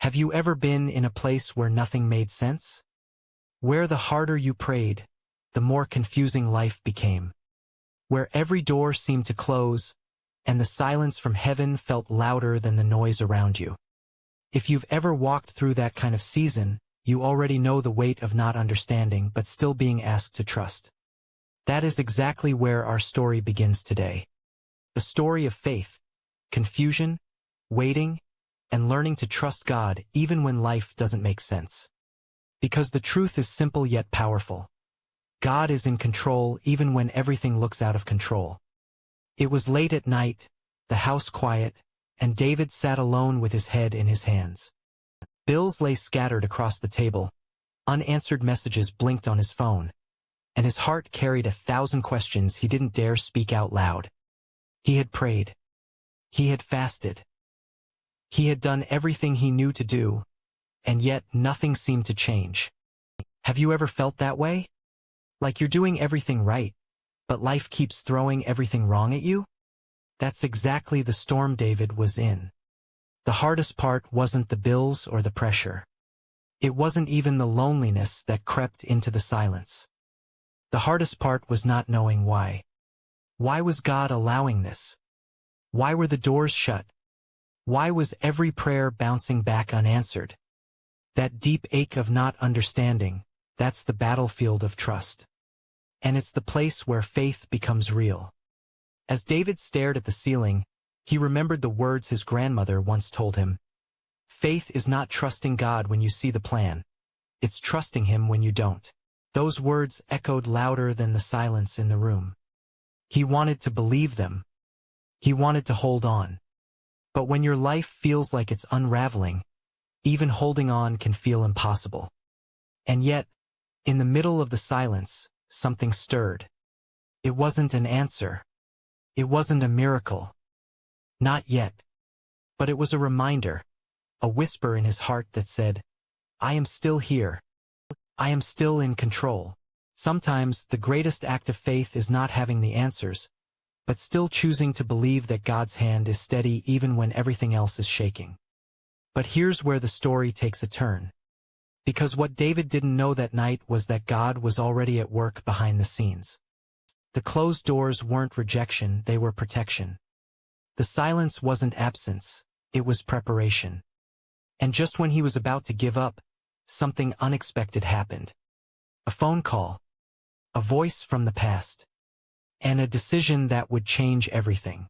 Have you ever been in a place where nothing made sense? Where the harder you prayed, the more confusing life became. Where every door seemed to close, and the silence from heaven felt louder than the noise around you. If you've ever walked through that kind of season, you already know the weight of not understanding but still being asked to trust. That is exactly where our story begins today. A story of faith, confusion, waiting, and learning to trust God even when life doesn't make sense. Because the truth is simple yet powerful. God is in control even when everything looks out of control. It was late at night, the house quiet, and David sat alone with his head in his hands. Bills lay scattered across the table, unanswered messages blinked on his phone, and his heart carried 1,000 questions he didn't dare speak out loud. He had prayed. He had fasted. He had done everything he knew to do, and yet nothing seemed to change. Have you ever felt that way? Like you're doing everything right, but life keeps throwing everything wrong at you? That's exactly the storm David was in. The hardest part wasn't the bills or the pressure. It wasn't even the loneliness that crept into the silence. The hardest part was not knowing why. Why was God allowing this? Why were the doors shut? Why was every prayer bouncing back unanswered? That deep ache of not understanding, that's the battlefield of trust. And it's the place where faith becomes real. As David stared at the ceiling, he remembered the words his grandmother once told him. Faith is not trusting God when you see the plan. It's trusting Him when you don't. Those words echoed louder than the silence in the room. He wanted to believe them. He wanted to hold on. But when your life feels like it's unraveling, even holding on can feel impossible. And yet, in the middle of the silence, something stirred. It wasn't an answer. It wasn't a miracle. Not yet. But it was a reminder, a whisper in his heart that said, I am still here. I am still in control. Sometimes the greatest act of faith is not having the answers, but still choosing to believe that God's hand is steady even when everything else is shaking. But here's where the story takes a turn. Because what David didn't know that night was that God was already at work behind the scenes. The closed doors weren't rejection, they were protection. The silence wasn't absence, it was preparation. And just when he was about to give up, something unexpected happened. A phone call. A voice from the past. And a decision that would change everything.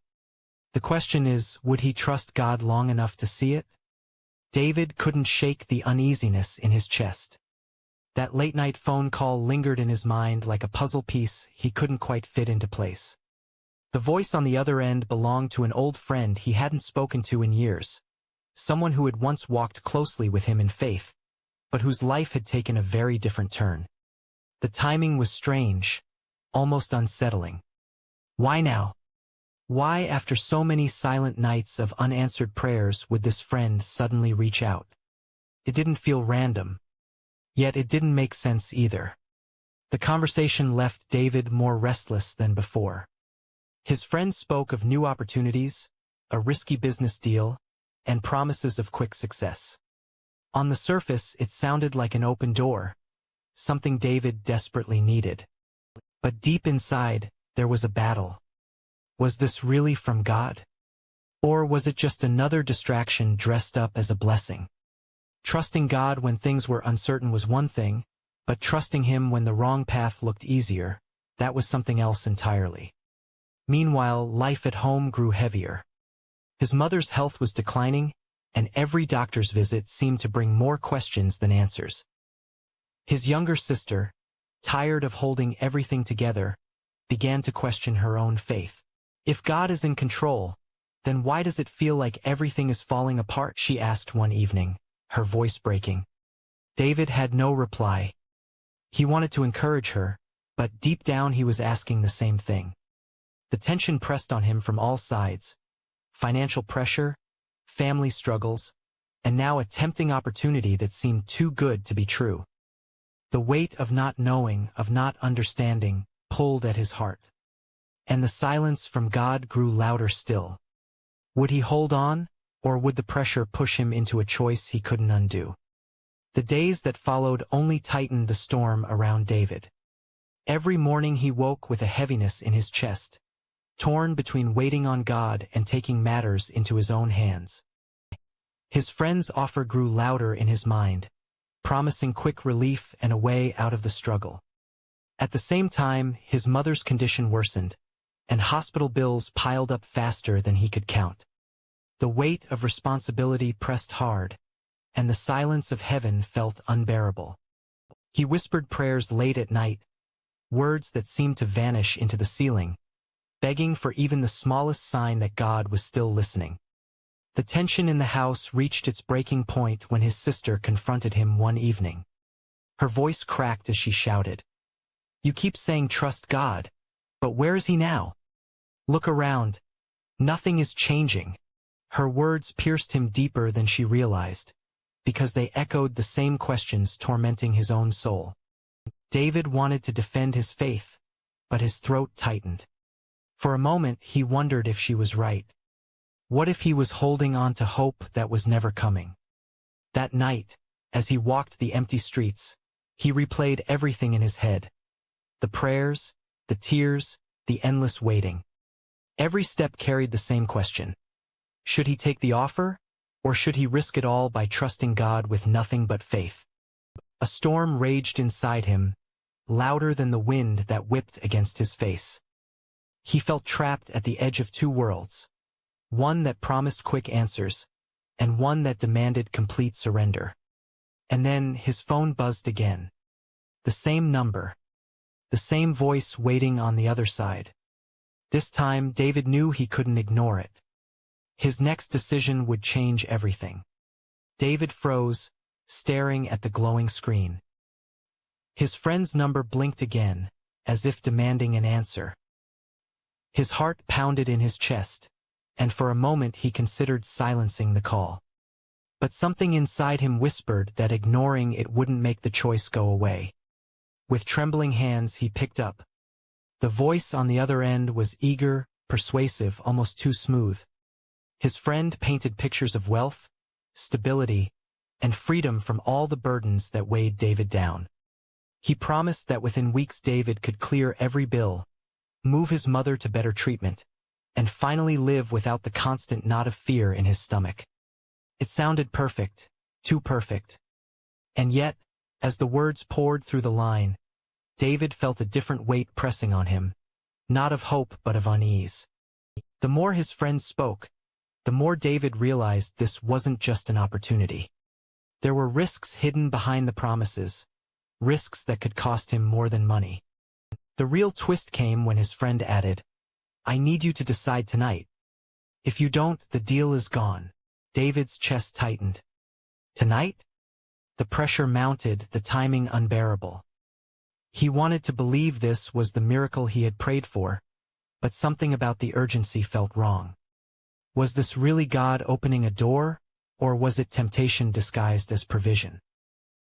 The question is, would he trust God long enough to see it? David couldn't shake the uneasiness in his chest. That late-night phone call lingered in his mind like a puzzle piece he couldn't quite fit into place. The voice on the other end belonged to an old friend he hadn't spoken to in years, someone who had once walked closely with him in faith, but whose life had taken a very different turn. The timing was strange, almost unsettling. Why now? Why, after so many silent nights of unanswered prayers, would this friend suddenly reach out? It didn't feel random. Yet it didn't make sense either. The conversation left David more restless than before. His friend spoke of new opportunities, a risky business deal, and promises of quick success. On the surface, it sounded like an open door, something David desperately needed. But deep inside, there was a battle. Was this really from God? Or was it just another distraction dressed up as a blessing? Trusting God when things were uncertain was one thing, but trusting Him when the wrong path looked easier, that was something else entirely. Meanwhile, life at home grew heavier. His mother's health was declining, and every doctor's visit seemed to bring more questions than answers. His younger sister, tired of holding everything together, began to question her own faith. If God is in control, then why does it feel like everything is falling apart? She asked one evening, her voice breaking. David had no reply. He wanted to encourage her, but deep down he was asking the same thing. The tension pressed on him from all sides. Financial pressure, family struggles, and now a tempting opportunity that seemed too good to be true. The weight of not knowing, of not understanding, pulled at his heart. And the silence from God grew louder still. Would he hold on, or would the pressure push him into a choice he couldn't undo? The days that followed only tightened the storm around David. Every morning he woke with a heaviness in his chest, torn between waiting on God and taking matters into his own hands. His friend's offer grew louder in his mind, promising quick relief and a way out of the struggle. At the same time, his mother's condition worsened, and hospital bills piled up faster than he could count. The weight of responsibility pressed hard, and the silence of heaven felt unbearable. He whispered prayers late at night, words that seemed to vanish into the ceiling, begging for even the smallest sign that God was still listening. The tension in the house reached its breaking point when his sister confronted him one evening. Her voice cracked as she shouted, "You keep saying trust God, but where is he now? Look around. Nothing is changing." Her words pierced him deeper than she realized, because they echoed the same questions tormenting his own soul. David wanted to defend his faith, but his throat tightened. For a moment he wondered if she was right. What if he was holding on to hope that was never coming? That night, as he walked the empty streets, he replayed everything in his head. The prayers, the tears, the endless waiting. Every step carried the same question. Should he take the offer, or should he risk it all by trusting God with nothing but faith? A storm raged inside him, louder than the wind that whipped against his face. He felt trapped at the edge of two worlds, one that promised quick answers, and one that demanded complete surrender. And then his phone buzzed again. The same number. The same voice waiting on the other side. This time David knew he couldn't ignore it. His next decision would change everything. David froze, staring at the glowing screen. His friend's number blinked again, as if demanding an answer. His heart pounded in his chest, and for a moment he considered silencing the call. But something inside him whispered that ignoring it wouldn't make the choice go away. With trembling hands he picked up. The voice on the other end was eager, persuasive, almost too smooth. His friend painted pictures of wealth, stability, and freedom from all the burdens that weighed David down. He promised that within weeks David could clear every bill, move his mother to better treatment, and finally live without the constant knot of fear in his stomach. It sounded perfect, too perfect. And yet, as the words poured through the line, David felt a different weight pressing on him, not of hope but of unease. The more his friend spoke, the more David realized this wasn't just an opportunity. There were risks hidden behind the promises, risks that could cost him more than money. The real twist came when his friend added, "I need you to decide tonight. If you don't, the deal is gone." David's chest tightened. Tonight? The pressure mounted, the timing unbearable. He wanted to believe this was the miracle he had prayed for, but something about the urgency felt wrong. Was this really God opening a door, or was it temptation disguised as provision?